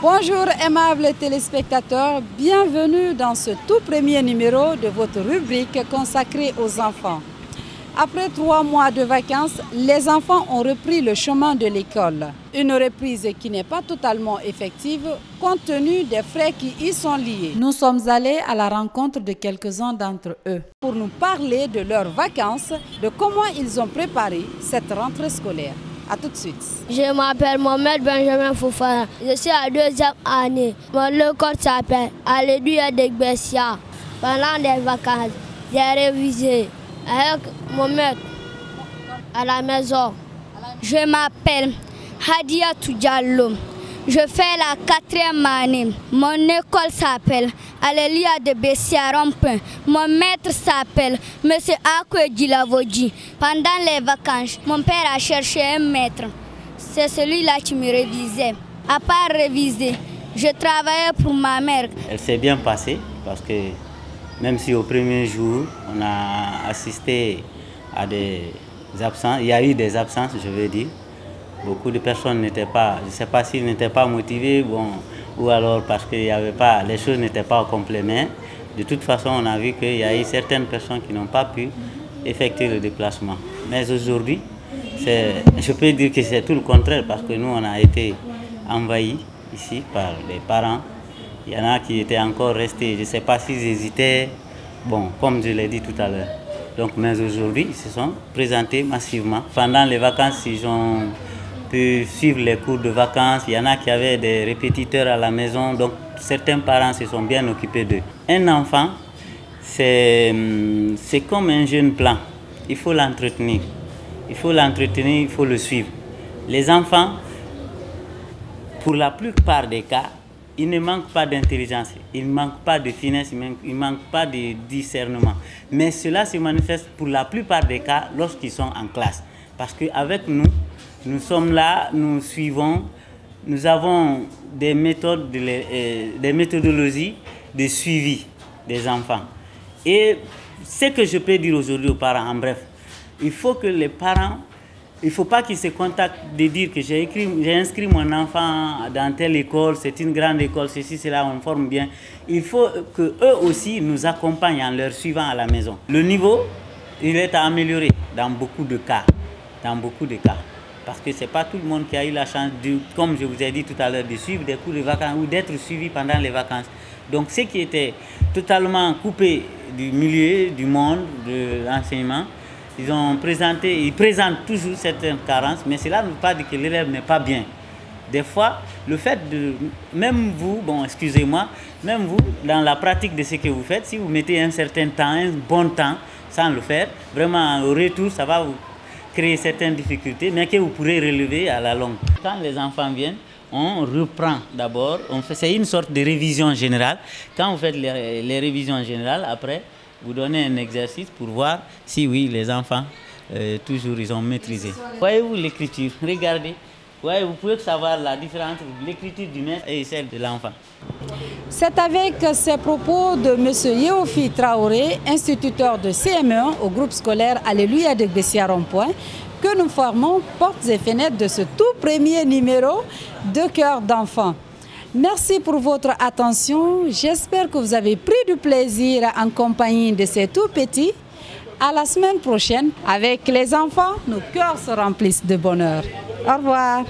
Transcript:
Bonjour aimables téléspectateurs, bienvenue dans ce tout premier numéro de votre rubrique consacrée aux enfants. Après 3 mois de vacances, les enfants ont repris le chemin de l'école. Une reprise qui n'est pas totalement effective compte tenu des frais qui y sont liés. Nous sommes allés à la rencontre de quelques-uns d'entre eux pour nous parler de leurs vacances, de comment ils ont préparé cette rentrée scolaire. A tout de suite. Je m'appelle Mohamed Benjamin Fofana. Je suis à 2e année. Mon école s'appelle Alléluia de Bessia. Pendant les vacances, j'ai révisé avec Mohamed à la maison. Je m'appelle Hadia Diallo. Je fais la 4e année. Mon école s'appelle Alléluia de Bessia Rompin. Mon maître s'appelle M. Akwe Dilavodji. Pendant les vacances, mon père a cherché un maître. C'est celui-là qui me révisait. À part réviser, je travaillais pour ma mère. Elle s'est bien passée parce que même si au premier jour, on a assisté à des absences, il y a eu des absences, je veux dire. Beaucoup de personnes n'étaient pas, je ne sais pas s'ils n'étaient pas motivés, bon, ou alors parce que y avait pas, les choses n'étaient pas au complet. Mais de toute façon, on a vu qu'il y a eu certaines personnes qui n'ont pas pu effectuer le déplacement. Mais aujourd'hui, je peux dire que c'est tout le contraire parce que nous, on a été envahis ici par les parents. Il y en a qui étaient encore restés, je ne sais pas s'ils hésitaient, bon, comme je l'ai dit tout à l'heure. Donc, mais aujourd'hui, ils se sont présentés massivement. Pendant les vacances, ils ont pu suivre les cours de vacances. Il y en a qui avaient des répétiteurs à la maison, donc certains parents se sont bien occupés d'eux. Un enfant, c'est comme un jeune plant. Il faut l'entretenir. Il faut l'entretenir, il faut le suivre. Les enfants, pour la plupart des cas, ils ne manquent pas d'intelligence, ils ne manquent pas de finesse, ils ne manquent pas de discernement. Mais cela se manifeste pour la plupart des cas lorsqu'ils sont en classe. Parce qu'avec nous, nous sommes là, nous suivons, nous avons des méthodes, des méthodologies de suivi des enfants. Et ce que je peux dire aujourd'hui aux parents, en bref, il faut que les parents, il ne faut pas qu'ils se contactent de dire que j'ai inscrit mon enfant dans telle école, c'est une grande école, ceci, cela, on forme bien. Il faut qu'eux aussi nous accompagnent en leur suivant à la maison. Le niveau, il est à améliorer dans beaucoup de cas. Dans beaucoup de cas. Parce que ce n'est pas tout le monde qui a eu la chance, comme je vous ai dit tout à l'heure, de suivre des cours de vacances ou d'être suivi pendant les vacances. Donc ceux qui étaient totalement coupés du milieu, du monde, de l'enseignement, ils présentent toujours certaines carences, mais cela ne veut pas dire que l'élève n'est pas bien. Des fois, le fait de, même vous, bon excusez-moi, même vous, dans la pratique de ce que vous faites, si vous mettez un certain temps, un bon temps, sans le faire, vraiment au retour, ça va vous créer certaines difficultés, mais que vous pourrez relever à la longue. Quand les enfants viennent, on reprend d'abord, c'est une sorte de révision générale. Quand vous faites les révisions générales, après, vous donnez un exercice pour voir si oui, les enfants, toujours, ils ont maîtrisé. Voyez-vous l'écriture, regardez. Ouais, vous pouvez savoir la différence entre l'écriture du maître et celle de l'enfant. C'est avec ces propos de M. Yehofi Traoré, instituteur de CM1 au groupe scolaire Alléluia de Bessia Rond-Point, que nous formons portes et fenêtres de ce tout premier numéro de Cœur d'enfant. Merci pour votre attention. J'espère que vous avez pris du plaisir en compagnie de ces tout petits. À la semaine prochaine, avec les enfants, nos cœurs se remplissent de bonheur. Au revoir.